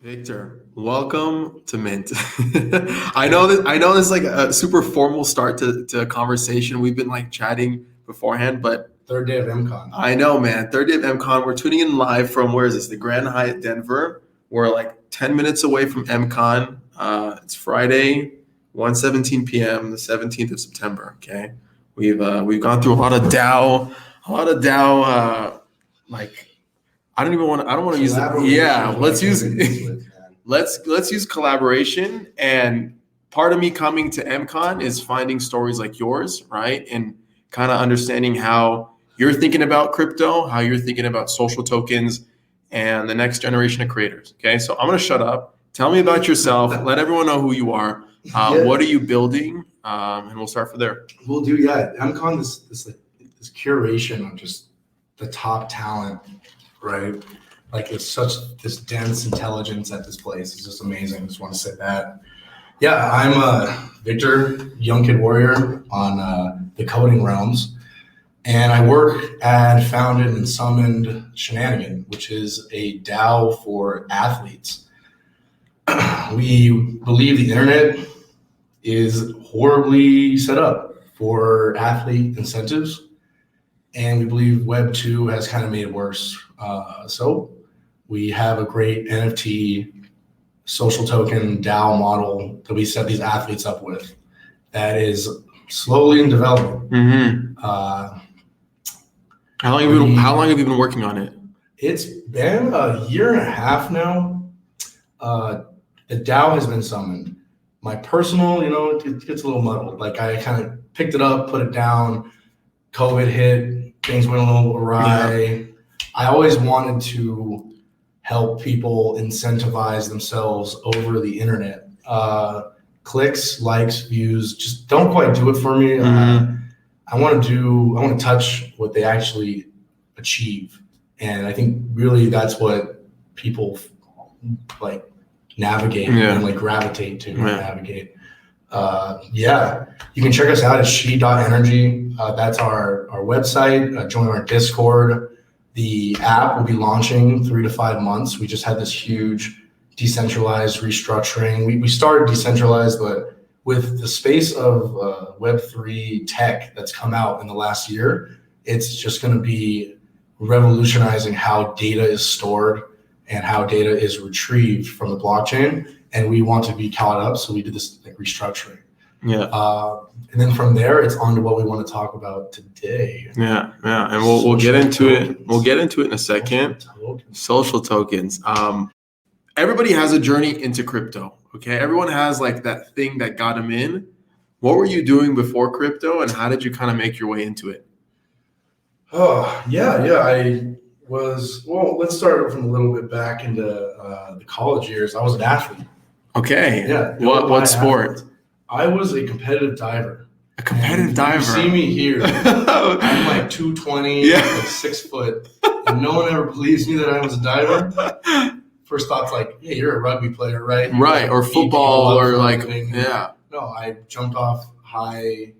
Victor, welcome to Mint. I know this is like a super formal start to a conversation. We've been like chatting beforehand, but Third day of MCon. I know, man. Third day of MCon. We're tuning in live from, where is this? The Grand Hyatt Denver. We're like 10 minutes away from MCon. It's Friday, 1:17 p.m., the 17th of September. Okay. We've gone through a lot of DAO, like I don't want to use it. Yeah, let's use collaboration. And part of me coming to MCon is finding stories like yours, right? And kind of understanding how you're thinking about crypto, how you're thinking about social tokens and the next generation of creators. Okay, so I'm gonna shut up. Tell me about yourself. Let everyone know who you are. What are you building? And we'll start from there. We'll do, MCon, this curation of just the top talent, right? Like it's such this dense intelligence at this place. It's just amazing. Just want to say that. Yeah, I'm Victor, young kid warrior on the coding realms. And I work at, founded and summoned Shenanigan, which is a DAO for athletes. We believe the internet is horribly set up for athlete incentives. And we believe Web 2 has kind of made it worse. So we have a great NFT social token DAO model that we set these athletes up with that is slowly in development. Mm-hmm. How long have you been working on it? It's been a year and a half now. The DAO has been summoned. My personal, it gets a little muddled. Like I kind of picked it up, put it down. COVID hit, things went a little awry. Yeah. I always wanted to help people incentivize themselves over the internet. Clicks, likes, views, just don't quite do it for me. Mm-hmm. I want to touch what they actually achieve. And I think really that's what people like navigate and like gravitate to navigate. You can check us out at she.energy. That's our website. Join our Discord. The app will be launching 3 to 5 months. We just had this huge decentralized restructuring. We started decentralized, but with the space of Web3 tech that's come out in the last year, it's just going to be revolutionizing how data is stored and how data is retrieved from the blockchain. And we want to be caught up, so we did this like restructuring. Yeah. And then from there, it's on to what we want to talk about today. Yeah, and we'll get into it. We'll get into it in a second. Social tokens. Everybody has a journey into crypto. Okay, everyone has like that thing that got them in. What were you doing before crypto, and how did you kind of make your way into it? I was, let's start from a little bit back into the college years. I was an athlete. Okay. Yeah. What sport? Athlete. I was a competitive diver. A competitive diver. You see me here. I'm like 220, like 6 foot, and no one ever believes me that I was a diver. First thought's like, yeah, you're a rugby player, right? Right, or football, or like, No, I jumped off high.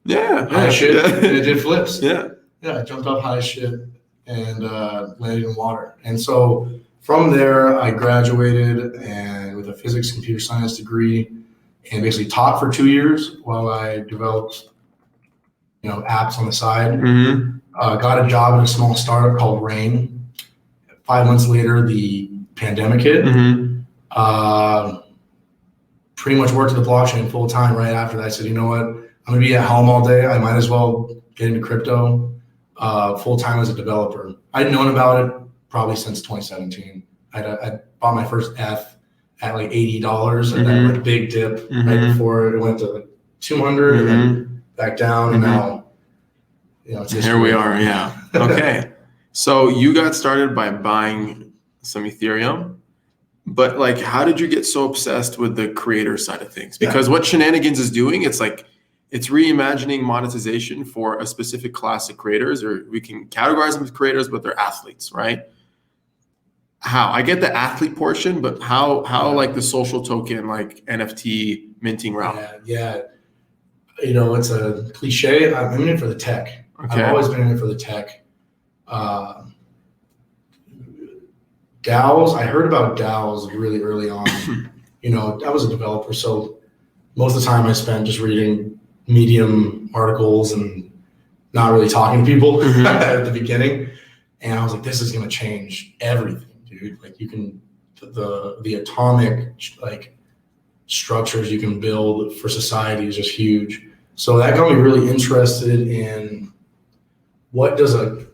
High shit, and I did flips. Yeah, I jumped off high shit and landed in water. And so from there, I graduated and with a physics computer science degree, and basically taught for 2 years while I developed, apps on the side. Mm-hmm. Got a job at a small startup called Rain. 5 months later, the pandemic hit. Mm-hmm. Pretty much worked at the blockchain full time right after that. I said, you know what? I'm gonna be at home all day. I might as well get into crypto full time as a developer. I'd known about it probably since 2017. I bought my first F at like $80 and then like big dip right before it went to like 200 and then back down, and now it's here we are. Yeah. Okay. So you got started by buying some Ethereum, but like, how did you get so obsessed with the creator side of things? Because what Shenanigans is doing, it's like, it's reimagining monetization for a specific class of creators, or we can categorize them as creators, but they're athletes, right? How? I get the athlete portion, but how like the social token, like NFT minting route? Yeah. It's a cliche. I'm in it for the tech. Okay. I've always been in it for the tech. DAOs, I heard about DAOs really early on. I was a developer, so most of the time I spent just reading Medium articles and not really talking to people at the beginning. And I was like, this is going to change everything, dude. Like you can, the atomic like structures you can build for society is just huge. So that got me really interested in what does a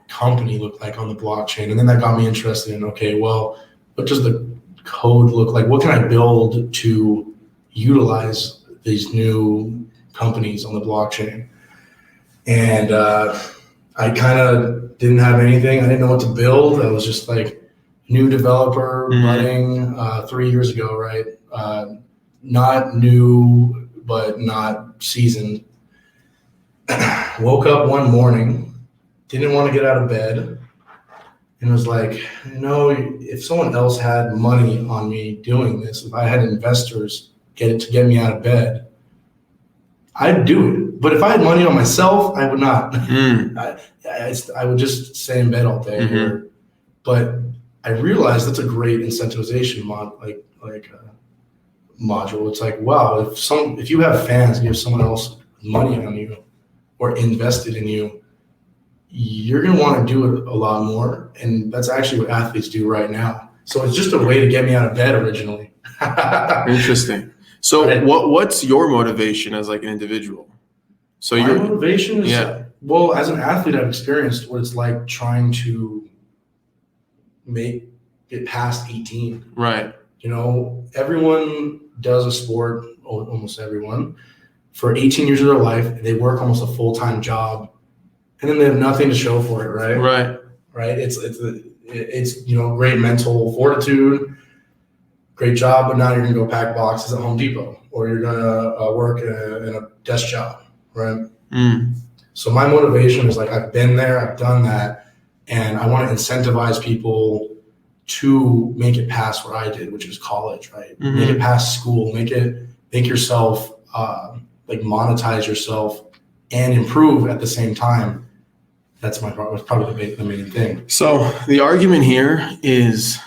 company look like on the blockchain? And then that got me interested in, okay, well, what does the code look like? What can I build to utilize these new companies on the blockchain? And I kind of didn't have anything. I didn't know what to build. I was just like new developer budding 3 years ago, right? Not new, but not seasoned. Woke up one morning, didn't want to get out of bed, and was like, if someone else had money on me doing this, if I had investors to get me out of bed, I'd do it. But if I had money on myself, I would not. I would just stay in bed all day. But I realized that's a great incentivization module. It's like, wow, if you have fans, you have someone else money on you or invested in you, you're going to want to do it a lot more. And that's actually what athletes do right now. So it's just a way to get me out of bed originally. Interesting. So right. What's your motivation as like an individual? So my motivation is, well, as an athlete, I've experienced what it's like trying to make it past 18. Right. Everyone does a sport, almost everyone, for 18 years of their life. They work almost a full-time job, and then they have nothing to show for it, right? Right. It's great mental fortitude, great job, but now you're gonna go pack boxes at Home Depot, or you're gonna work in a desk job, right? So my motivation is like, I've been there, I've done that, and I want to incentivize people to make it past what I did, which is college, right? Make it past school, make yourself monetize yourself and improve at the same time. That's probably the main thing. So the argument here is,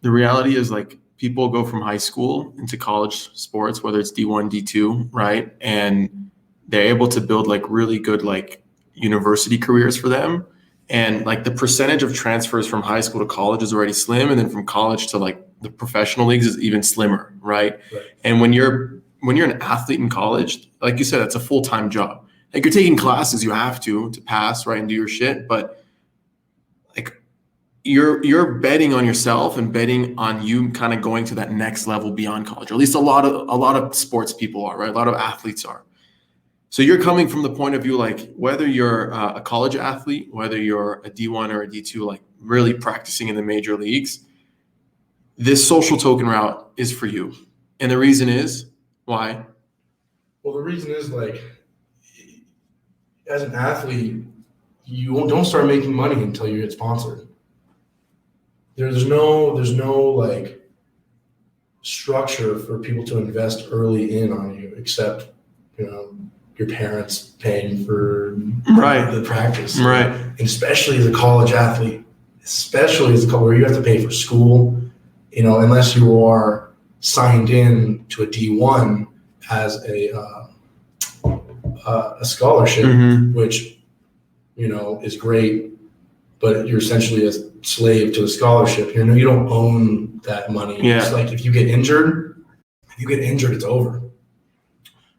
the reality is like people go from high school into college sports, whether it's D1, D2, right? And they're able to build like really good like university careers for them. And like the percentage of transfers from high school to college is already slim. And then from college to like the professional leagues is even slimmer, right? And when you're an athlete in college, like you said, it's a full-time job. Like you're taking classes, you have to pass, right, and do your shit. But like you're betting on yourself and betting on you kind of going to that next level beyond college. Or at least a lot of sports people are, right? A lot of athletes are. So you're coming from the point of view, like whether you're a college athlete, whether you're a D1 or a D2, like really practicing in the major leagues, this social token route is for you. And the reason is why? Well, the reason is like, as an athlete, you don't start making money until you get sponsored. There's no like structure for people to invest early in on you, except your parents paying for the practice, right? And especially as a college athlete, where you have to pay for school, unless you are signed in to a D1 as a scholarship, which is great, but you're essentially a slave to the scholarship. You don't own that money. Yeah. It's like if you get injured, it's over.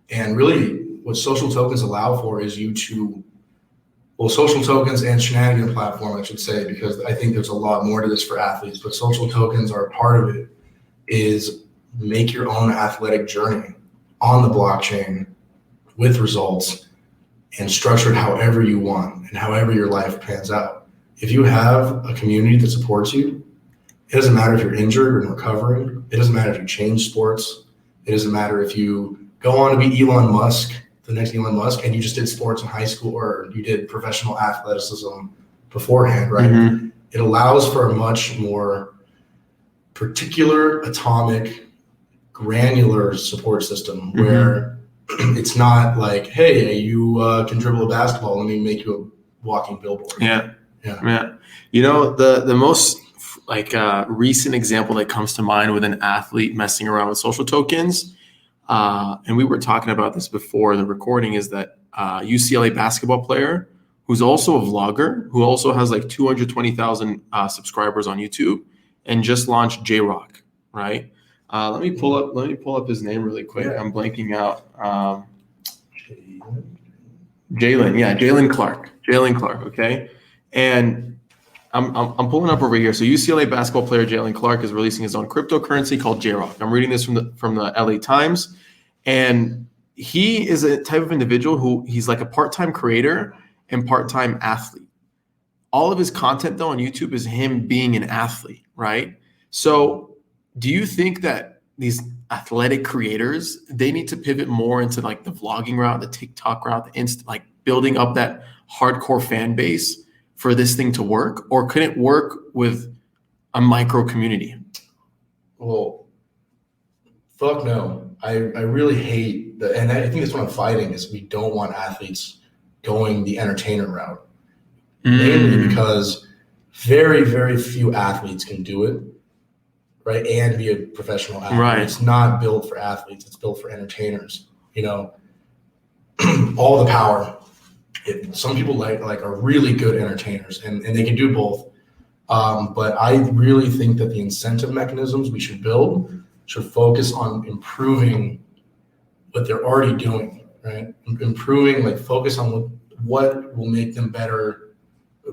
And really, what social tokens allow for is social tokens and Shenanigan platform, I should say, because I think there's a lot more to this for athletes, but social tokens are a part of it, is make your own athletic journey on the blockchain with results and structure it however you want and however your life pans out. If you have a community that supports you, it doesn't matter if you're injured or in recovering. It doesn't matter if you change sports. It doesn't matter if you go on to be the next Elon Musk, and you just did sports in high school or you did professional athleticism beforehand, right? It allows for a much more particular, atomic, granular support system where it's not like, hey, you can dribble a basketball, let me make you a walking billboard. Yeah. The most like a recent example that comes to mind with an athlete messing around with social tokens. And we were talking about this before the recording, is that UCLA basketball player who's also a vlogger, who also has like 220,000 subscribers on YouTube, and just launched J-Rock, right? Let me pull up his name really quick. Yeah. I'm blanking out. Jalen Clark. Okay, and I'm pulling up over here. So UCLA basketball player Jalen Clark is releasing his own cryptocurrency called J-Rock. I'm reading this from the LA Times, and he is a type of individual who he's like a part-time creator and part-time athlete. All of his content though on YouTube is him being an athlete, right? So do you think that these athletic creators, they need to pivot more into like the vlogging route, the TikTok route, like building up that hardcore fan base for this thing to work? Or could it work with a micro community? Well, fuck no. I really hate and I think that's what I'm fighting, is we don't want athletes going the entertainer route. Mainly because very, very few athletes can do it, right? And be a professional athlete. Right. It's not built for athletes. It's built for entertainers. You know, all the power. Some people like are really good entertainers, and they can do both. But I really think that the incentive mechanisms we should build should focus on improving what they're already doing, right? Improving, like focus on what will make them better.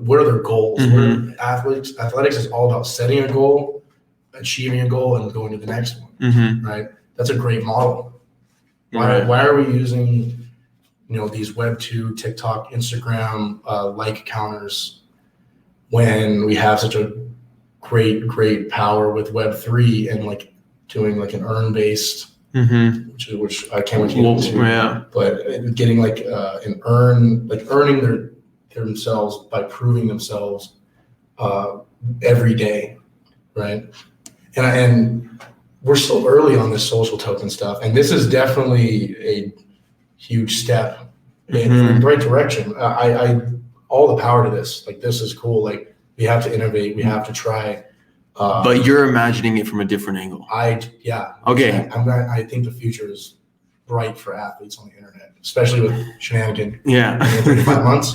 What are their goals? Mm-hmm. Athletics is all about setting a goal, achieving a goal, and going to the next one. Mm-hmm. Right? That's a great model. Right. Why are we using, these Web 2, TikTok, Instagram like counters when we have such a great power with Web 3 and like doing like an earn based, mm-hmm. which I can't wait to get into. Yeah. But getting like an earn, like earning themselves by proving themselves every day, right? And we're still early on this social token stuff, and this is definitely a huge step in the right direction. I all the power to this. Like, this is cool. Like, we have to innovate. We have to try. But you're imagining it from a different angle. Okay. I think the future is bright for athletes on the internet, especially with Shenanigan. Yeah. 35 months.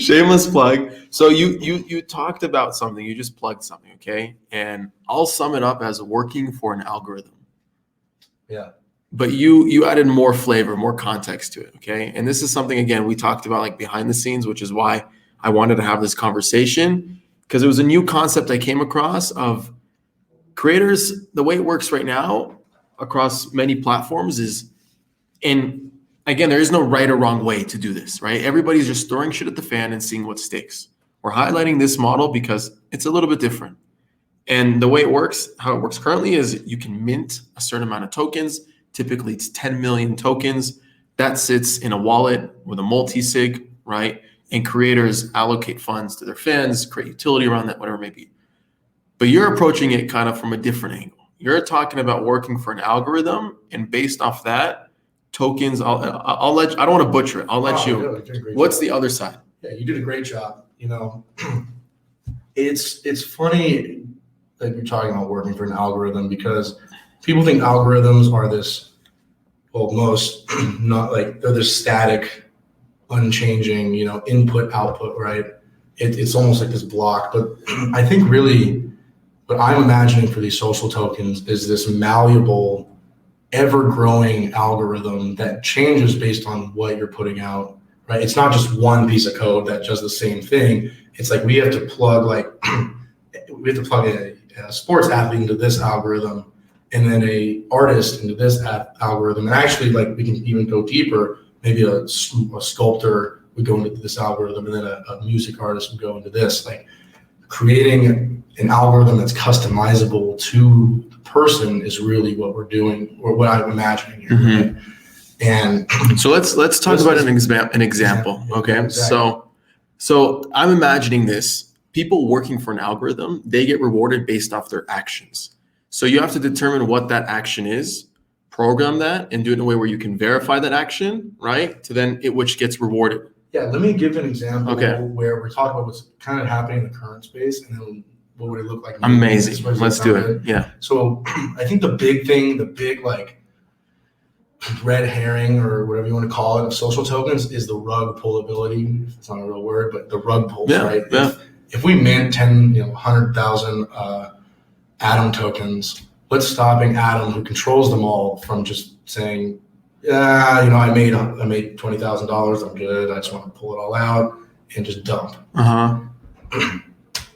Shameless plug. So you talked about something. You just plugged something, okay? And I'll sum it up as working for an algorithm. Yeah. But you added more flavor, more context to it, okay? And this is something, again, we talked about like behind the scenes, which is why I wanted to have this conversation, because it was a new concept I came across of creators. The way it works right now across many platforms is, and again, there is no right or wrong way to do this, right? Everybody's just throwing shit at the fan and seeing what sticks. We're highlighting this model because it's a little bit different. And the way it works, how it works currently, is you can mint a certain amount of tokens. Typically, it's 10 million tokens. That sits in a wallet with a multi-sig, right? And creators allocate funds to their fans, create utility around that, whatever it may be. But you're approaching it kind of from a different angle. You're talking about working for an algorithm, and based off that, tokens. I'll let you, I don't want to butcher it. I'll let you. What's the other side? Yeah, you did a great job. It's funny that you're talking about working for an algorithm, because people think algorithms are this, well, most not like they're this static, unchanging, input output, right? It's almost like this block. But I think really what I'm imagining for these social tokens is this malleable, ever-growing algorithm that changes based on what you're putting out, right? It's not just one piece of code that does the same thing. It's like we have to plug a sports athlete into this algorithm, and then a artist into this algorithm. And actually, like, we can even go deeper. Maybe a sculptor would go into this algorithm, and then a music artist would go into this. Like, creating an algorithm that's customizable to the person is really what we're doing, or what I'm imagining here. Mm-hmm. Right? And so let's talk about an example. Okay, exactly. So I'm imagining this. People working for an algorithm, they get rewarded based off their actions. So you have to determine what that action is, program that, and do it in a way where you can verify that action, right? To then which gets rewarded. Yeah, let me give an example where we're talking about what's kind of happening in the current space, and then what would it look like? Amazing. Let's do it. Yeah. So I think the big like red herring or whatever you want to call it of social tokens is the rug pull ability. It's not a real word, but the rug pulls, right? Yeah. If we mint 10, 100,000 Atom tokens, what's stopping Atom, who controls them all, from just saying, yeah, I made $20,000. I'm good. I just want to pull it all out and just dump.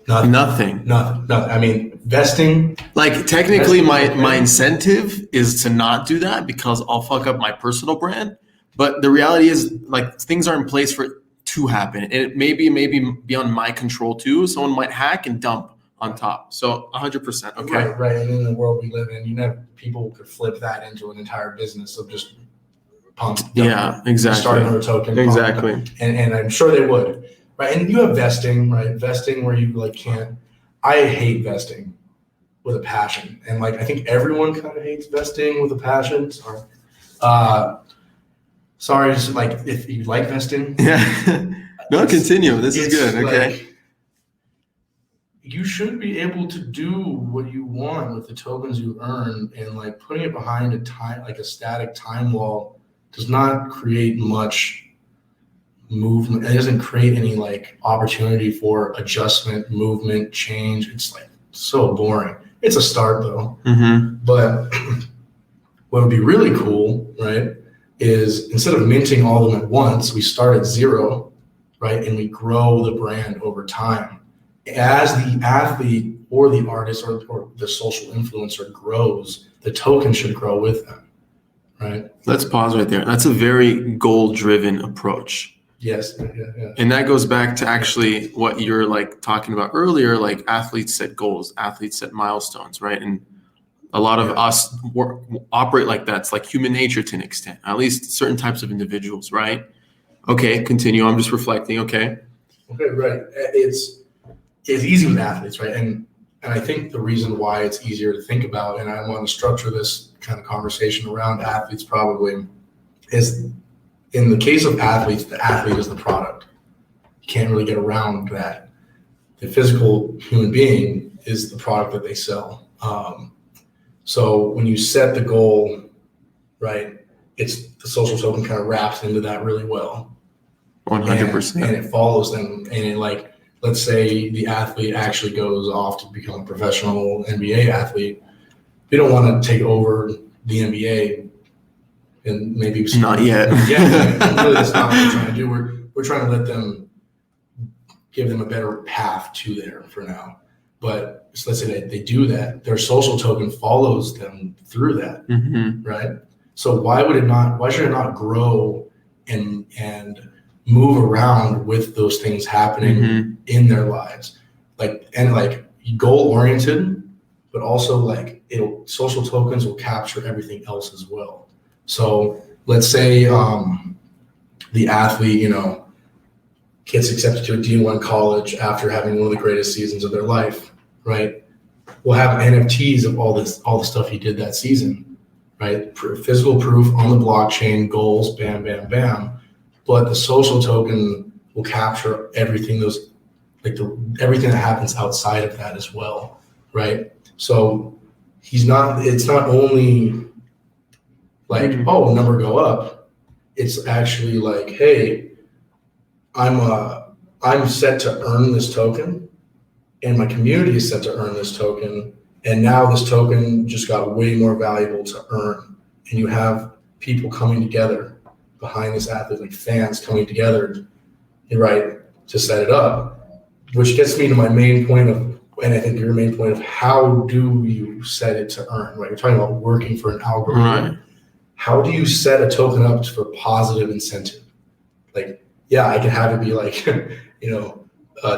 Nothing. I mean, vesting. Like technically, my incentive is to not do that because I'll fuck up my personal brand. But the reality is, like, things are in place for it to happen, and it may be beyond my control too. Someone might hack and dump on top. So 100%. Okay. Right. And in the world we live in, people could flip that into an entire business of just pump. Yeah, exactly. Start another token. Exactly. And I'm sure they would. Right. And you have vesting, right? Vesting where you can't. I hate vesting with a passion. And I think everyone kind of hates vesting with a passion. Sorry, just if you like vesting. Yeah. No, continue. This is good. Okay. You should be able to do what you want with the tokens you earn, and putting it behind a static time wall does not create much movement. It doesn't create any opportunity for adjustment, movement, change. It's so boring. It's a start though. But what would be really cool, right, is instead of minting all of them at once, we start at zero, right, and we grow the brand over time. As the athlete or the artist or the social influencer grows, the token should grow with them, right? Let's pause right there. That's a very goal-driven approach. Yes. Yeah. And that goes back to actually what you're talking about earlier, athletes set goals, athletes set milestones, right? And a lot of us operate like that. It's like human nature to an extent, at least certain types of individuals, right? Okay, continue. I'm just reflecting. Okay, right. It's easy with athletes, right? And I think the reason why it's easier to think about, and I want to structure this kind of conversation around athletes probably, is in the case of athletes, the athlete is the product. You can't really get around that. The physical human being is the product that they sell. So when you set the goal, right, it's the social token kind of wraps into that really well. 100%. And it follows them. And it let's say the athlete actually goes off to become a professional NBA athlete. We don't want to take over the NBA, and maybe not yet. Really, that's not what we're trying to do. We're trying to let them, give them a better path to there for now. But let's say they do that, their social token follows them through that, right? So why should it not grow and move around with those things happening in their lives, goal oriented, but also social tokens will capture everything else as well. So let's say the athlete, gets accepted to a D1 college after having one of the greatest seasons of their life, right? We'll have NFTs of all the stuff he did that season, right? Physical proof on the blockchain, goals, bam, bam, bam. But the social token will capture everything everything that happens outside of that as well, right? So it's not only number go up. It's actually hey, I'm set to earn this token, and my community is set to earn this token, and now this token just got way more valuable to earn, and you have people coming together behind this athlete, fans coming together, right, to set it up, which gets me to my main point and I think your main point of how do you set it to earn, right? You're talking about working for an algorithm. Right. How do you set a token up for positive incentive? I can have it be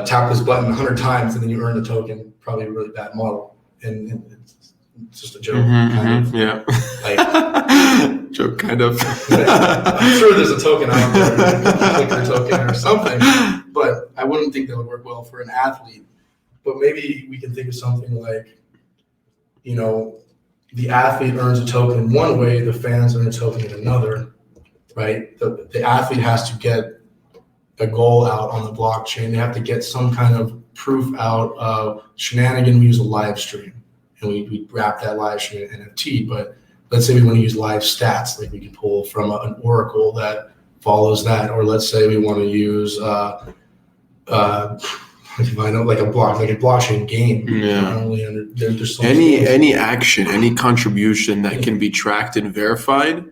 tap this button 100 times and then you earn the token. Probably a really bad model, and it's just a joke. Yeah. Joke, kind of. I'm sure there's a token out there, a clicker token or something, but I wouldn't think that would work well for an athlete. But maybe we can think of something the athlete earns a token one way, the fans earn a token in another, right? The athlete has to get a goal out on the blockchain. They have to get some kind of proof out. Shenanigan, we use a live stream, and we wrap that live stream in NFT. But let's say we want to use live stats, like we can pull from an oracle that follows that, or let's say we want to use like a blockchain game. There's so any action, any contribution that can be tracked and verified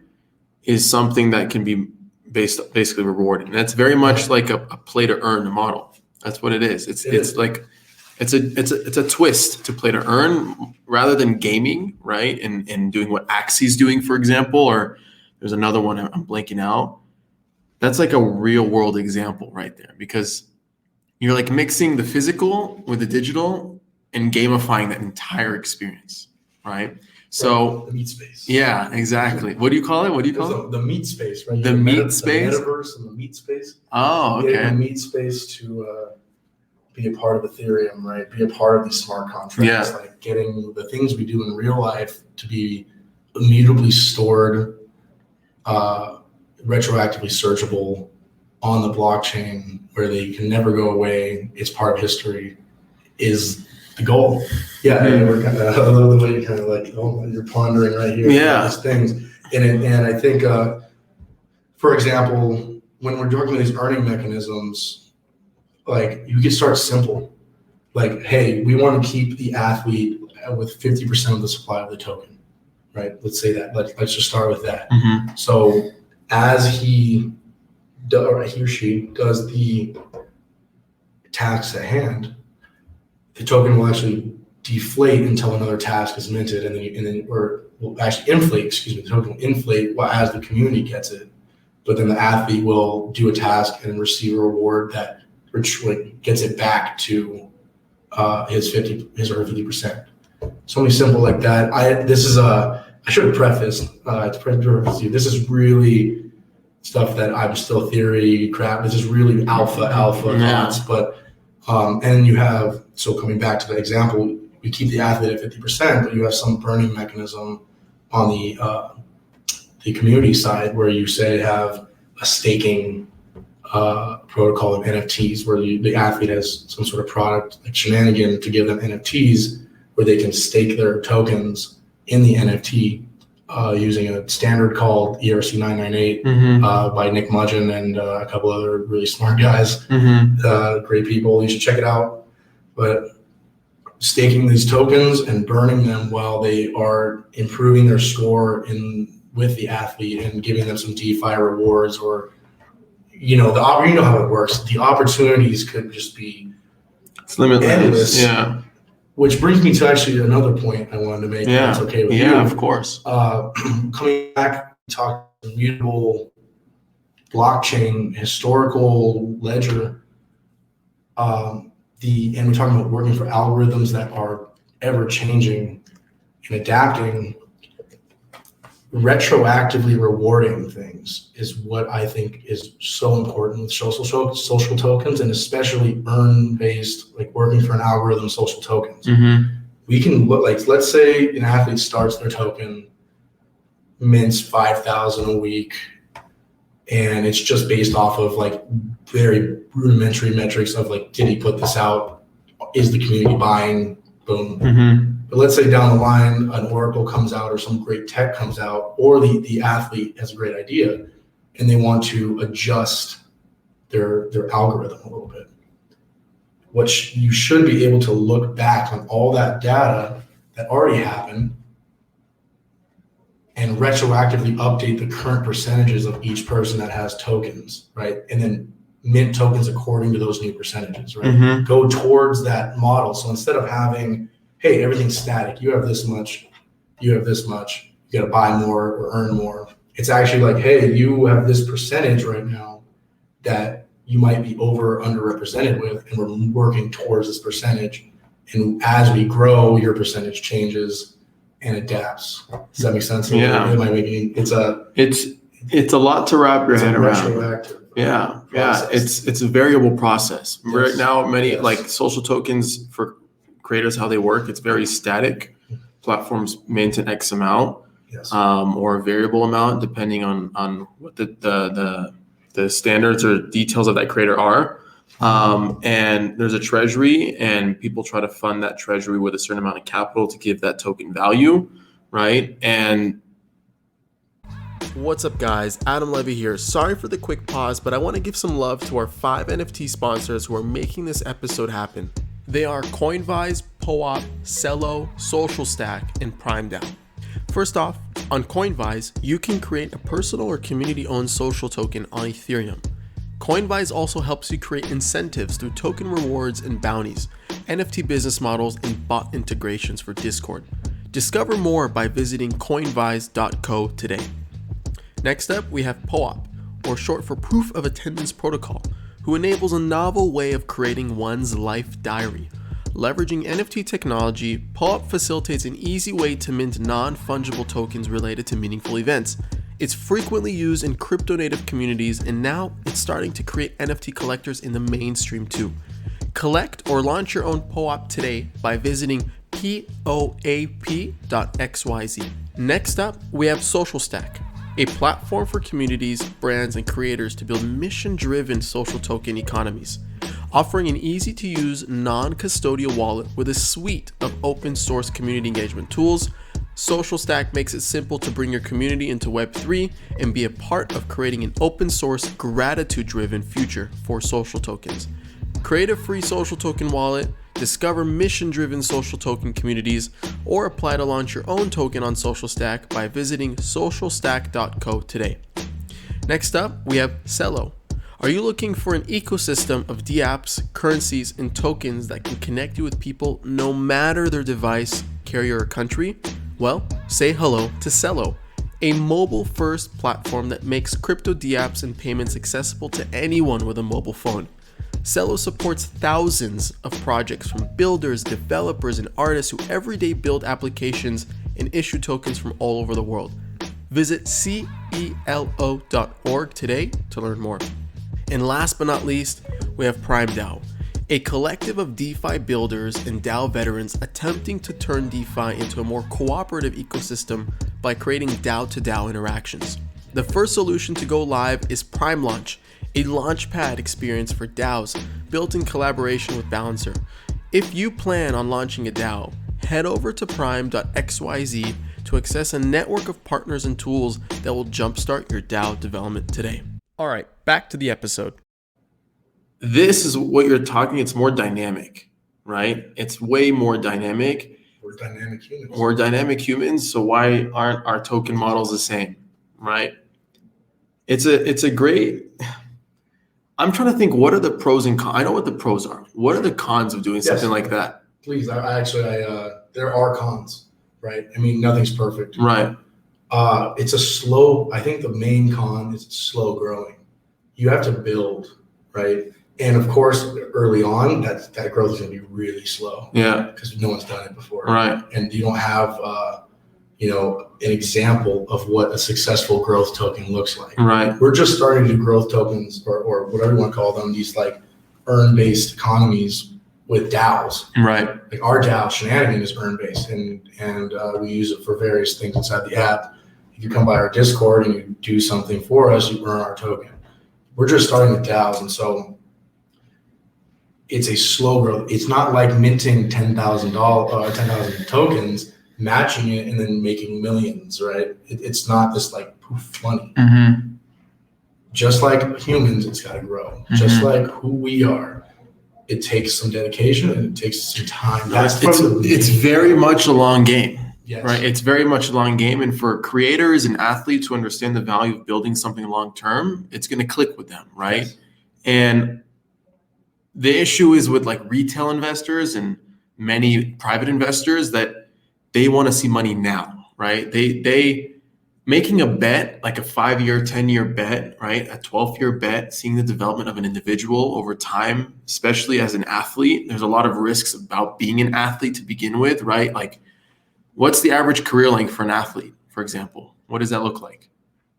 is something that can be basically rewarded. And that's very much like a play to earn model. That's what it is. It's a twist to play to earn rather than gaming, right? And doing what Axie's doing, for example, or there's another one I'm blanking out. That's like a real world example right there, because you're like mixing the physical with the digital and gamifying that entire experience, right? So the meat space. Yeah, exactly. What do you call it? The meat space, right? The meat space? The metaverse and the meat space. Oh, okay. Getting the meat space to be a part of Ethereum, right? Be a part of these smart contracts. Yeah. Like getting the things we do in real life to be immutably stored, retroactively searchable on the blockchain where they can never go away. It's part of history is the goal. Yeah. And we're kind of, I love the way you kind of like, oh, you're pondering right here. Yeah. These things. And I think, for example, when we're talking about these earning mechanisms, like you can start simple. Like, hey, we want to keep the athlete with 50% of the supply of the token, right? Let's say that. Let's just start with that. Mm-hmm. So as he or she does the task at hand, the token will actually deflate until another task is minted, and then will actually inflate. Excuse me, the token will inflate as the community gets it, but then the athlete will do a task and receive a reward that gets it back to his or her 50%. Something simple like that. I should have prefaced this is really stuff that I'm still theory crap. This is really alpha thoughts. But and you have, so coming back to the example, we keep the athlete at 50%, but you have some burning mechanism on the community side where you say have a staking protocol of NFTs where the athlete has some sort of product like Shenanigan to give them NFTs where they can stake their tokens in the NFT using a standard called ERC 998 by Nick Mudgeon and a couple other really smart guys, great people. You should check it out. But staking these tokens and burning them while they are improving their score with the athlete and giving them some DeFi rewards, or you know how it works. The opportunities could just be limitless. Endless. Yeah. Which brings me to actually another point I wanted to make. Yeah. That's okay with you. Yeah, of course. Coming back, talk immutable blockchain historical ledger. And we're talking about working for algorithms that are ever changing and adapting. Retroactively rewarding things is what I think is so important with social tokens, and especially earn-based, like working for an algorithm, social tokens. We can look like, let's say an athlete starts their token, mints 5,000 a week, and it's just based off of like very rudimentary metrics of like, did he put this out? Is the community buying? Boom. But let's say down the line, an oracle comes out or some great tech comes out, or the athlete has a great idea and they want to adjust their algorithm a little bit. What you should be able to look back on all that data that already happened and retroactively update the current percentages of each person that has tokens, right? And then mint tokens according to those new percentages, right? Go towards that model. So instead of having, hey, everything's static, you have this much, you got to buy more or earn more. It's actually like, hey, you have this percentage right now that you might be over or underrepresented with, and we're working towards this percentage. And as we grow, your percentage changes and adapts. Does that make sense? Yeah. It's a lot to wrap your head around. Yeah. It's a variable process. Yes. Right now, many like social tokens for creators, how they work, it's very static. Platforms maintain X amount, or a variable amount depending on what the standards or details of that creator are. And there's a treasury, and people try to fund that treasury with a certain amount of capital to give that token value, right? And what's up, guys? Adam Levy here. Sorry for the quick pause, but I want to give some love to our 5 NFT sponsors who are making this episode happen. They are Coinvise, POAP, Cello, Social Stack, and Prime DAO. First off, on Coinvise, you can create a personal or community-owned social token on Ethereum. Coinvise also helps you create incentives through token rewards and bounties, NFT business models, and bot integrations for Discord. Discover more by visiting coinvise.co today. Next up, we have POAP, or short for Proof of Attendance Protocol, who enables a novel way of creating one's life diary. Leveraging NFT technology, POAP facilitates an easy way to mint non-fungible tokens related to meaningful events. It's frequently used in crypto-native communities, and now it's starting to create NFT collectors in the mainstream too. Collect or launch your own POAP today by visiting poap.xyz. Next up, we have Social Stack, a platform for communities, brands, and creators to build mission-driven social token economies. Offering an easy-to-use, non-custodial wallet with a suite of open-source community engagement tools, Social Stack makes it simple to bring your community into Web3 and be a part of creating an open-source, gratitude-driven future for social tokens. Create a free social token wallet, discover mission-driven social token communities, or apply to launch your own token on Social Stack by visiting socialstack.co today. Next up, we have Cello. Are you looking for an ecosystem of dApps, currencies, and tokens that can connect you with people no matter their device, carrier, or country? Well, say hello to Cello, a mobile-first platform that makes crypto dApps and payments accessible to anyone with a mobile phone. Cello supports thousands of projects from builders, developers, and artists who every day build applications and issue tokens from all over the world. Visit celo.org today to learn more. And last but not least, we have Prime DAO, a collective of DeFi builders and DAO veterans attempting to turn DeFi into a more cooperative ecosystem by creating DAO-to-DAO interactions. The first solution to go live is Prime Launch, a launchpad experience for DAOs built in collaboration with Balancer. If you plan on launching a DAO, head over to prime.xyz to access a network of partners and tools that will jumpstart your DAO development today. All right, back to the episode. This is what you're talking, it's more dynamic, right? It's way more dynamic. We're dynamic humans. We're dynamic humans, so why aren't our token models the same, right? It's a great... I'm trying to think, what are the pros and cons? I know what the pros are. What are the cons of doing something like that? Please, there are cons, right? I mean, nothing's perfect. Right. It's a slow, I think the main con is slow growing. You have to build, right? And of course, early on, that growth is going to be really slow. Yeah. Because no one's done it before. Right. And you don't have, an example of what a successful growth token looks like. Right. We're just starting to do growth tokens or whatever you want to call them, these like earn-based economies with DAOs. Right. Like our DAO, Shenanigan, is earn-based, and we use it for various things inside the app. If you come by our Discord and you do something for us, you earn our token. We're just starting with DAOs, and so it's a slow growth. It's not like minting $10,000 tokens, matching it, and then making millions, right? It's not this like poof money. Mm-hmm. Just like humans, it's got to grow. Mm-hmm. Just like who we are, it takes some dedication and it takes some time. It's very much a long game. Yes. Right. It's very much a long game. And for creators and athletes who understand the value of building something long term, it's going to click with them. Right. Yes. And the issue is with like retail investors and many private investors that they want to see money now. Right. They making a bet, like a 5-year, 10-year bet, right? A 12-year bet, seeing the development of an individual over time, especially as an athlete. There's a lot of risks about being an athlete to begin with, right? Like, what's the average career length for an athlete, for example? What does that look like?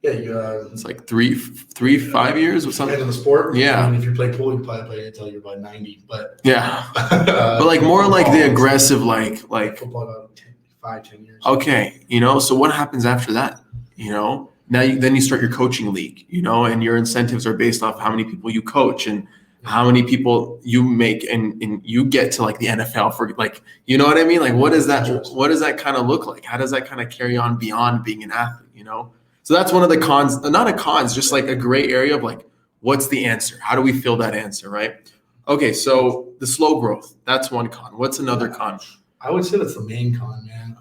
Yeah, it's like 5 years or something. Depends on the sport. Yeah. I mean, if you play pool, you probably play until you're about 90. But yeah, but like more like the aggressive, like football about 5-10 years. Okay, so what happens after that? Then you start your coaching league, and your incentives are based off how many people you coach and how many people you make and you get to like the NFL for like, you know what I mean? Like, what does that kind of look like? How does that kind of carry on beyond being an athlete, you know? So that's one of the cons, not a cons, just like a gray area of like, what's the answer? How do we fill that answer, right? Okay, so the slow growth, that's one con. What's another con? I would say that's the main con, man.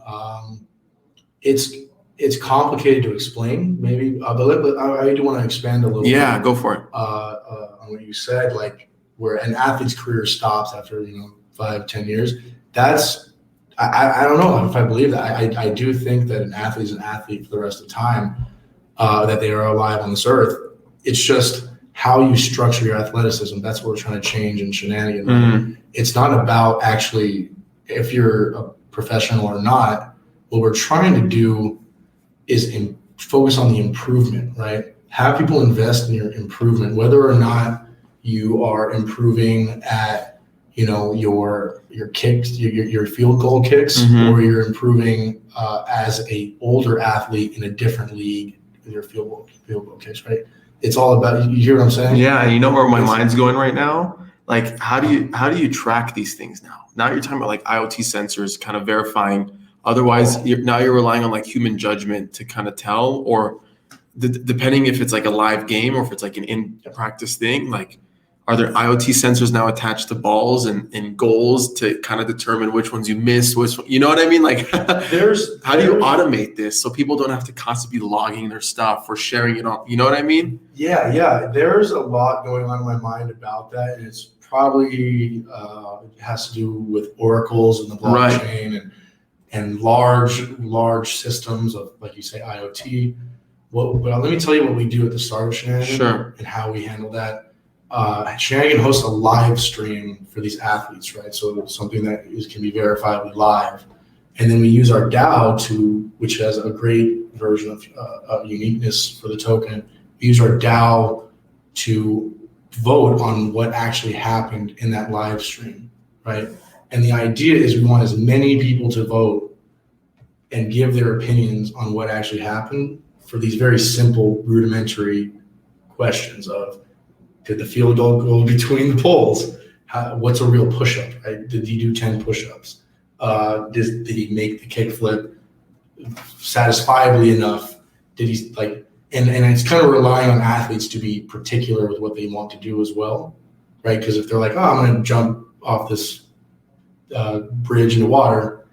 It's complicated to explain, maybe, but I do want to expand a little bit. Yeah, go for it. On what you said, like where an athlete's career stops after 5-10 years. That's I don't know if I believe that. I do think that an athlete is an athlete for the rest of the time that they are alive on this earth. It's just how you structure your athleticism. That's what we're trying to change in Shenanigan. Mm-hmm. It's not about actually if you're a professional or not. What we're trying to do is focus on the improvement, right? Have people invest in your improvement, whether or not you are improving at, your kicks, your field goal kicks, mm-hmm. or you're improving as a older athlete in a different league with your field goal kicks, right? It's all about, you hear what I'm saying? Yeah, you know where my mind's going right now? Like, how do you track these things now? Now you're talking about like IoT sensors kind of verifying. Otherwise, you're relying on like human judgment to kind of tell, or depending if it's like a live game or if it's like an in-practice thing. Like, are there IoT sensors now attached to balls and goals to kind of determine which ones you missed? You know what I mean? Like, how do you automate this so people don't have to constantly be logging their stuff or sharing it on? You know what I mean? Yeah. There's a lot going on in my mind about that, and it's probably it has to do with oracles and the blockchain, right, and large systems of, like you say, IoT. But let me tell you what we do at the start of Shenanigan, sure, and how we handle that. Shenanigan hosts a live stream for these athletes, right? So it's something that can be verifiably live. And then we use our DAO which has a great version of uniqueness for the token. We use our DAO to vote on what actually happened in that live stream, right? And the idea is we want as many people to vote and give their opinions on what actually happened for these very simple, rudimentary questions of, did the field goal go between the poles? What's a real push-up, right? Did he do 10 push-ups? Did he make the kickflip satisfiably enough? Did he and it's kind of relying on athletes to be particular with what they want to do as well, right? Because if they're like, I'm going to jump off this bridge in the water,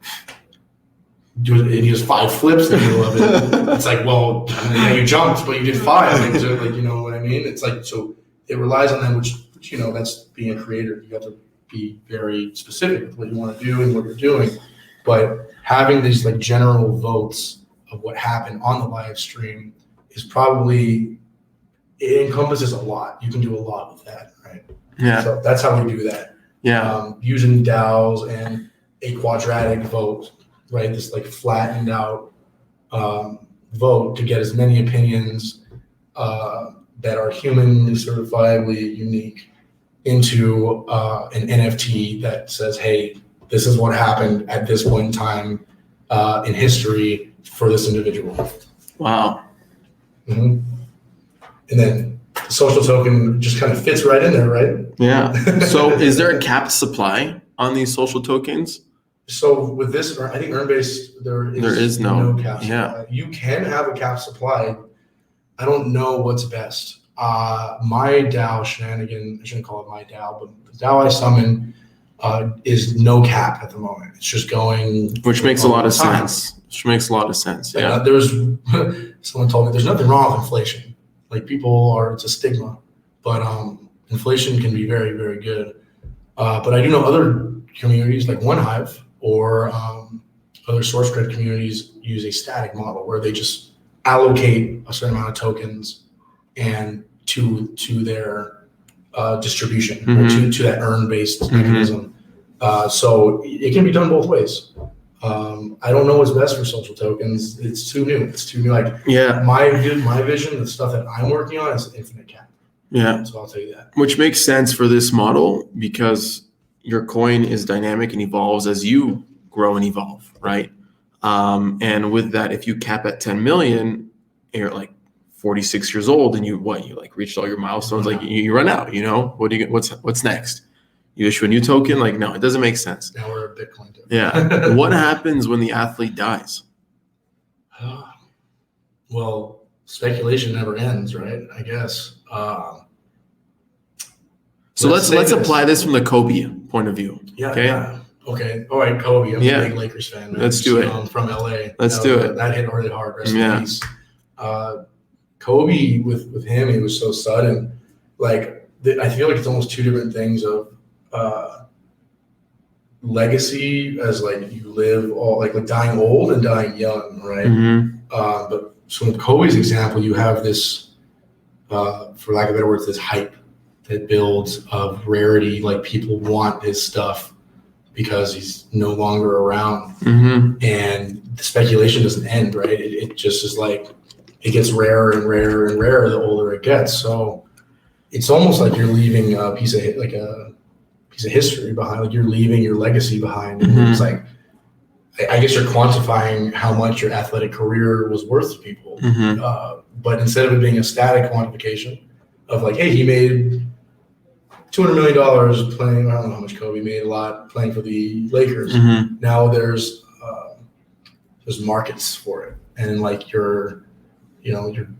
and he does 5 flips in the middle of it. It's like, well, yeah, you jumped, but you did 5. You know what I mean? It's like, so it relies on them, which that's being a creator. You have to be very specific with what you want to do and what you're doing. But having these like general votes of what happened on the live stream is probably, it encompasses a lot. You can do a lot with that, right? Yeah. So that's how we do that. Yeah. Using DAOs and a quadratic vote, right? This like flattened out vote to get as many opinions that are humanly certifiably unique into an NFT that says, hey, this is what happened at this point in time in history for this individual. Wow. Mm-hmm. And then the social token just kind of fits right in there, right? Yeah. So is there a capped supply on these social tokens? So with this, I think Earnbase, there is no cap supply. Yeah. You can have a cap supply. I don't know what's best. My DAO Shenanigan, I shouldn't call it my DAO, but the DAO I summon is no cap at the moment. It's just going. Which makes a lot of sense. Yeah. There's someone told me there's nothing wrong with inflation. Like it's a stigma, but inflation can be very, very good. But I do know other communities like OneHive or other source code communities use a static model where they just allocate a certain amount of tokens and to their distribution, mm-hmm. or to that earn-based mm-hmm. mechanism. So it can be done both ways. I don't know what's best for social tokens. It's too new. Like, yeah, my vision, the stuff that I'm working on is infinite cap. Yeah. So I'll tell you that. Which makes sense for this model because your coin is dynamic and evolves as you grow and evolve, right? And with that, if you cap at 10 million, you're like 46 years old and you like reached all your milestones, like you run out, what's next? You issue a new token? Like, no, it doesn't make sense. Now we're a Bitcoin token. Yeah. What happens when the athlete dies? Well, speculation never ends, right? I guess. So let's apply this from the Kobe point of view. Yeah. Okay. Yeah. Okay. All right, Kobe. I'm a big Lakers fan. Man. Let's do it. From LA. Let's do it. That hit really hard. Rest in peace. Kobe, with him, it was so sudden. Like, I feel like it's almost two different things of legacy as like you live all like dying old and dying young, right? Mm-hmm. But so with Kobe's example, you have this, for lack of better words, this hype that builds of rarity. Like people want his stuff because he's no longer around, and the speculation doesn't end, right? It just is like it gets rarer and rarer and rarer the older it gets. So it's almost like you're leaving a piece of history behind. Like you're leaving your legacy behind, and it's like I guess you're quantifying how much your athletic career was worth to people. But instead of it being a static quantification of like, hey, he made $200 million playing. I don't know how much Kobe made, a lot playing for the Lakers. Now there's markets for it, and like your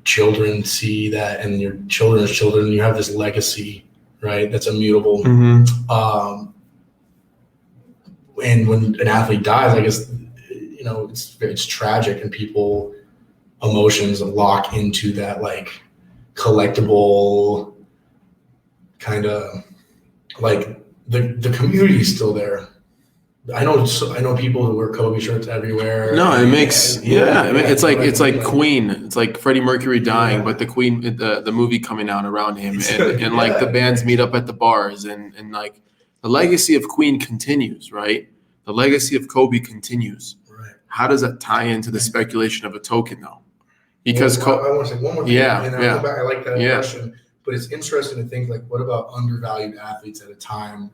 children see that, and your children's children. You have this legacy, right? That's immutable. And when an athlete dies, I guess it's tragic, and people emotions lock into that like collectible kind of like the community is still there. I know people who wear Kobe shirts everywhere. No, it makes it's like Queen. It's like Freddie Mercury dying, but the Queen, the movie coming out around him, and like the bands meet up at the bars, and like the legacy of Queen continues, right? The legacy of Kobe continues. Right. How does that tie into the speculation of a token, though? Because I want to say one more thing. Yeah, and I'll come back. I like that question, but it's interesting to think like, what about undervalued athletes at a time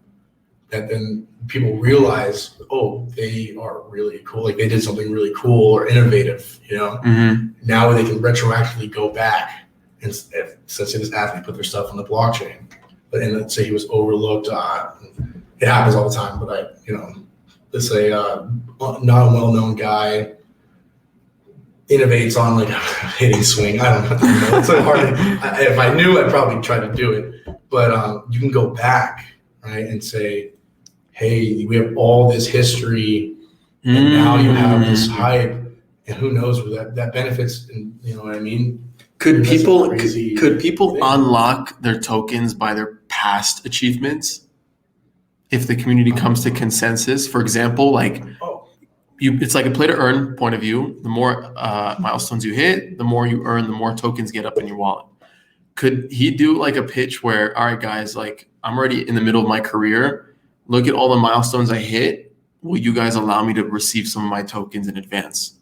that then people realize, oh, they are really cool. Like they did something really cool or innovative, Now they can retroactively go back and let's say this athlete put their stuff on the blockchain, but then let's say he was overlooked. It happens all the time, but let's say not a well-known guy innovates on like hitting swing. I don't know. It's so hard. If I knew, I'd probably try to do it. But you can go back, right, and say, hey, we have all this history, and now you have this hype, and who knows where that benefits. And you know what I mean? Could people unlock their tokens by their past achievements if the community comes to consensus? For example, like it's like a play to earn point of view. The more milestones you hit, the more you earn, the more tokens get up in your wallet. Could he do like a pitch where, all right, guys, like I'm already in the middle of my career. Look at all the milestones I hit. Will you guys allow me to receive some of my tokens in advance?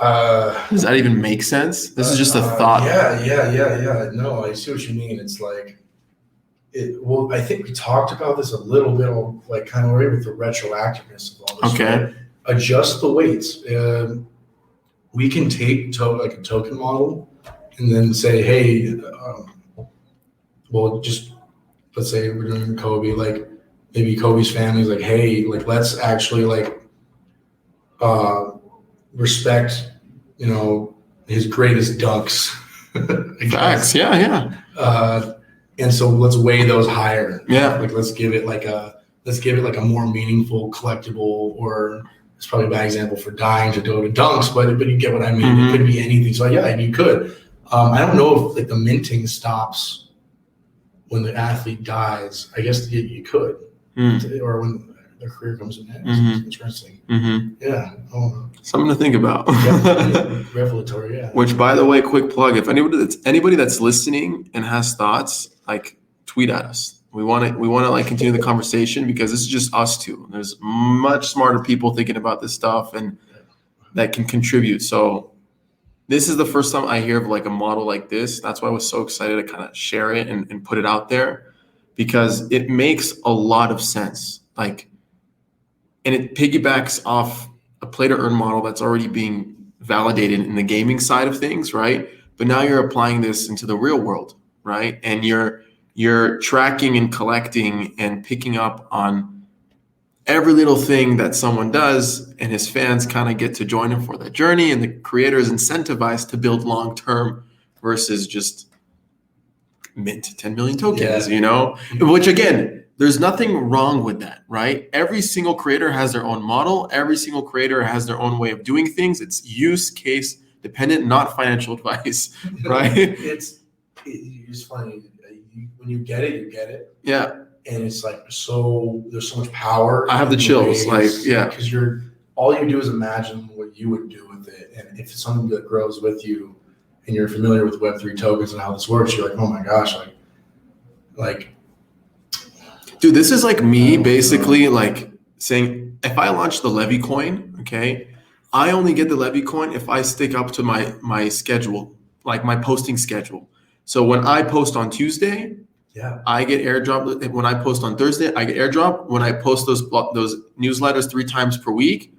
Does that even make sense? This is just a thought. Yeah. No, I see what you mean. It's like, I think we talked about this a little bit, like kind of right with the retroactiveness of all this. Okay. Right? Adjust the weights. We can take like a token model and then say, hey, just let's say we're doing Kobe, like maybe Kobe's family's like, hey, like let's actually like respect, his greatest dunks. Facts. Yeah. And so let's weigh those higher. Yeah. Like let's give it like a more meaningful collectible, or it's probably a bad example for dying to go to dunks, but you get what I mean. It could be anything. So yeah, you could. I don't know if like the minting stops when the athlete dies. I guess you could, or when their career comes to an end. It's interesting. Yeah. Something to think about. Revelatory, yeah. Which, by the way, quick plug: if anybody that's listening and has thoughts, like tweet at us. We want to like continue the conversation, because this is just us two. There's much smarter people thinking about this stuff and that can contribute. So this is the first time I hear of like a model like this. That's why I was so excited to kind of share it and put it out there, because it makes a lot of sense. Like, and it piggybacks off a play to earn model that's already being validated in the gaming side of things, right? but now you're applying this into the real world, right? And you're tracking and collecting and picking up on every little thing that someone does, and his fans kind of get to join him for that journey, and the creator is incentivized to build long term versus just mint 10 million tokens, which again, there's nothing wrong with that, right? Every single creator has their own model. Every single creator has their own way of doing things. It's use case dependent, not financial advice, right? It's funny. When you get it, you get it. Yeah. And it's like, there's so much power. I have the chills, because all you do is imagine what you would do with it. And if it's something that grows with you and you're familiar with Web3 tokens and how this works, you're like, oh my gosh, like, dude, this is like me basically like saying, if I launch the Levy coin, okay, I only get the Levy coin if I stick up to my schedule, like my posting schedule. So when I post on Tuesday, I get airdrop. When I post on Thursday, I get airdrop. When I post those newsletters 3 times per week,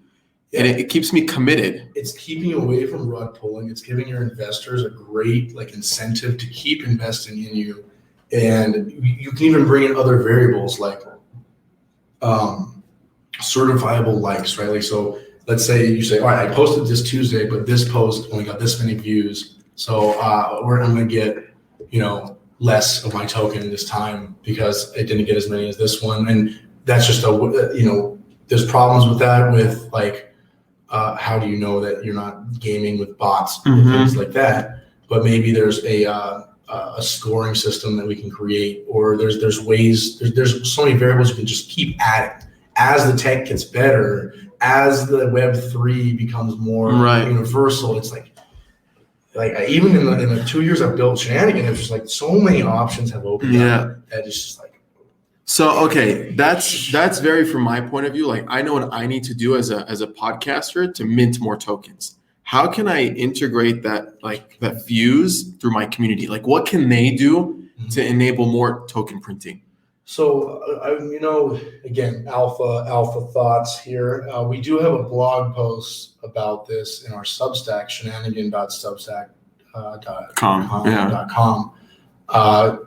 and it keeps me committed. It's keeping you away from rug pulling. It's giving your investors a great incentive to keep investing in you. And you can even bring in other variables like certifiable likes, right? Like, so let's say you say, all right, I posted this Tuesday, but this post only got this many views. So I'm going to get, less of my token this time because it didn't get as many as this one. And that's just there's problems with that with how do you know that you're not gaming with bots and things like that? But maybe there's a scoring system that we can create, or there's ways, there's so many variables you can just keep adding as the tech gets better, as the Web3 becomes more universal. It's like even in the 2 years I've built Shenanigan, it's just so many options have opened up that it's just so okay, that's very from my point of view. I know what I need to do as a podcaster to mint more tokens. How can I integrate that that views through my community? What can they do to enable more token printing? So again, alpha thoughts here. We do have a blog post about this in our Substack, shenanigan.substack.com.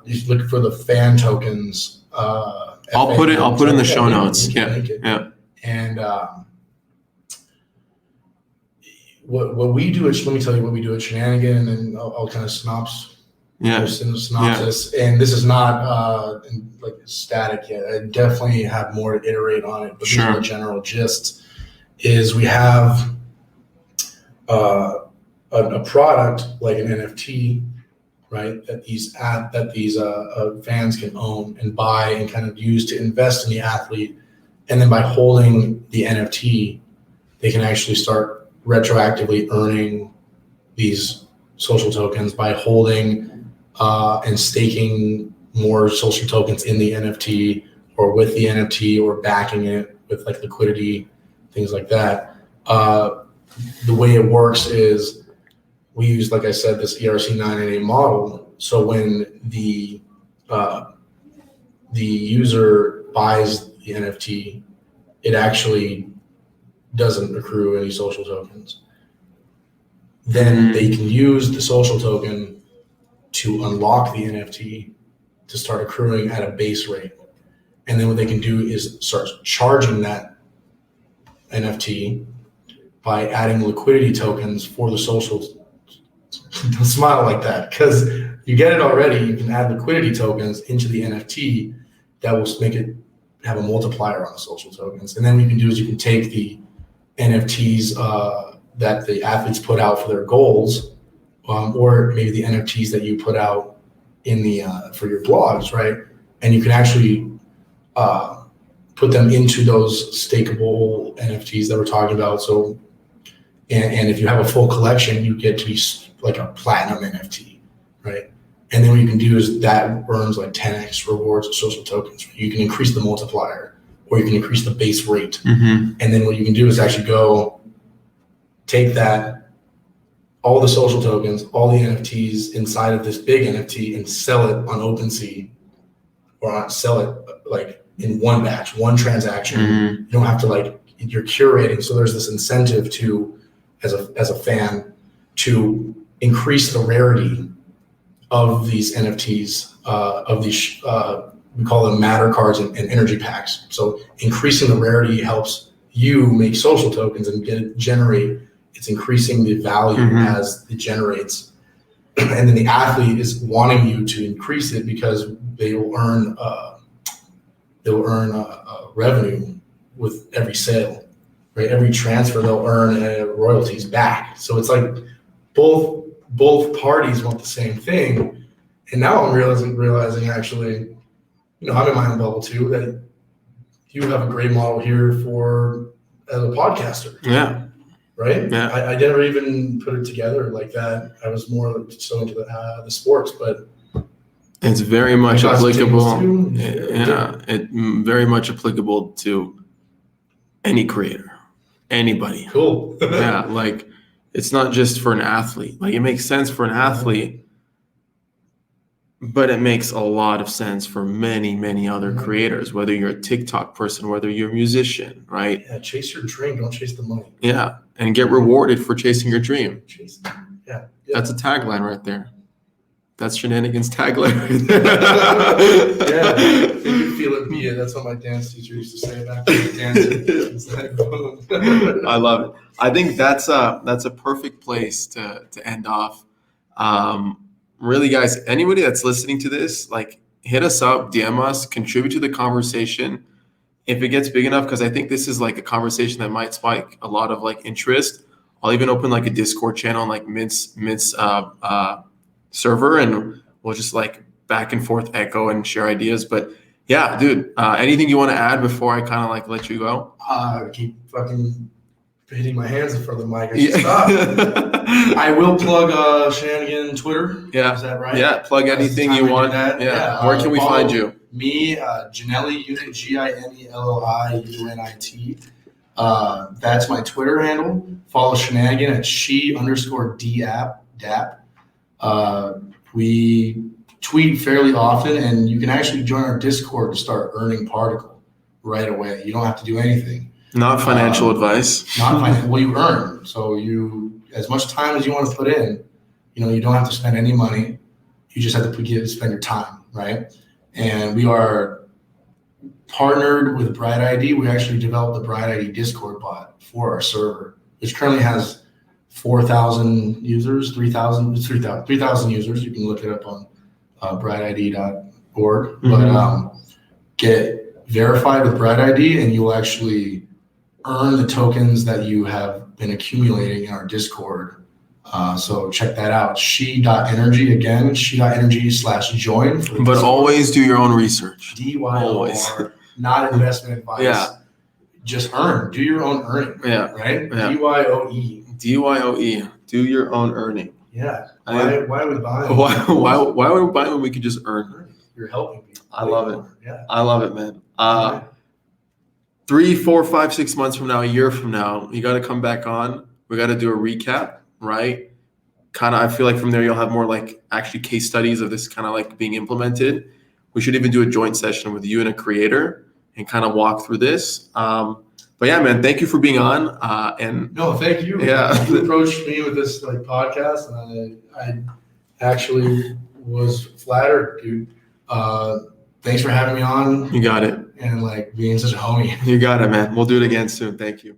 You look for the fan tokens. I'll put it in the show notes. Yeah. And what we do let me tell you what we do at Shenanigan, and then I'll kind of synopsis. And this is not static yet. I definitely have more to iterate on it, but the general gist is we have a product like an NFT, right? That these fans can own and buy and kind of use to invest in the athlete, and then by holding the NFT, they can actually start retroactively earning these social tokens by holding and staking more social tokens in the NFT or with the NFT or backing it with liquidity, things like that. The way it works is we use, like I said, this ERC-988 model. So when the user buys the NFT, it actually doesn't accrue any social tokens. Then they can use the social token to unlock the NFT to start accruing at a base rate. And then what they can do is start charging that NFT by adding liquidity tokens for the socials. Don't smile like that, because you get it already. You can add liquidity tokens into the NFT that will make it have a multiplier on the social tokens. And then what you can do is you can take the NFTs that the athletes put out for their goals, or maybe the NFTs that you put out in the for your blogs, right? And you can actually put them into those stakeable NFTs that we're talking about. So, and if you have a full collection, you get to be like a platinum NFT, right? And then what you can do is that earns 10x rewards of social tokens. You can increase the multiplier, or you can increase the base rate. And then what you can do is actually go take that, all the social tokens, all the NFTs inside of this big NFT, and sell it on OpenSea, or not sell it in one batch, one transaction. You don't have to you're curating. So there's this incentive to, as a fan, to increase the rarity of these NFTs, of these, we call them matter cards and energy packs. So increasing the rarity helps you make social tokens and it's increasing the value as it generates. And then the athlete is wanting you to increase it because they will earn revenue with every sale, right? Every transfer they'll earn royalties back. So it's like both parties want the same thing. And now I'm realizing actually, I'm in my own bubble too, that you have a great model here as a podcaster. Yeah. Right? Yeah. I never even put it together like that. I was more so into the sports, but it's very much applicable. Yeah, it very much applicable to any creator, anybody. Cool. Yeah, like it's not just for an athlete. Like it makes sense for an athlete, but it makes a lot of sense for many, many other creators, whether you're a TikTok person, whether you're a musician, right? Yeah, chase your dream, don't chase the money. Yeah, and get rewarded for chasing your dream. Yeah. That's a tagline right there. That's Shenanigan's tagline right there. Yeah, you can feel it be it. That's what my dance teacher used to say back then. I love it. I think that's a perfect place to end off. Really, guys, anybody that's listening to this, like, hit us up, DM us, contribute to the conversation if it gets big enough, because I think this is like a conversation that might spike a lot of like interest. I'll even open like a Discord channel on like Mint's server, and we'll just like back and forth echo and share ideas. But yeah, dude, anything you want to add before I kind of like let you go? Keep fucking hitting my hands in front of the mic. I should stop. I will plug Shenanigan Twitter. Yeah. Is that right? Yeah. Plug anything you want. Yeah. Where can we find you? Me, Ginelli, unit Ginelliunit. That's my Twitter handle. Follow Shenanigan at she_DAP. We tweet fairly often, and you can actually join our Discord to start earning particle right away. You don't have to do anything. Not financial advice. Not financial. Well, you earn. So as much time as you want to put in, you don't have to spend any money. You just have to spend your time, right? And we are partnered with Bright ID. We actually developed the Bright ID Discord bot for our server, which currently has 4,000 users, 3,000 users. You can look it up on brightid.org. But get verified with Bright ID, and you'll actually earn the tokens that you have been accumulating in our Discord. So check that out. She.energy, again, she.energy/join. But always do your own research. DYOR, not investment advice. Yeah. Just earn. Do your own earning. Yeah. Right? Yeah. DYOE. DYOE. Do your own earning. Yeah. Why are we buying? Why are we buying when we can just earn? You're helping people. I love it. Yeah. I love it, man. 3, 4, 5, 6 months from now, a year from now, you got to come back on. We got to do a recap, right? Kind of, I feel like from there, you'll have more like actually case studies of this kind of like being implemented. We should even do a joint session with you and a creator and kind of walk through this. But yeah, man, thank you for being on. No, thank you. Yeah. You approached me with this like podcast, and I actually was flattered, dude. Thanks for having me on. You got it. And like being such a homie. You got it, man. We'll do it again soon. Thank you.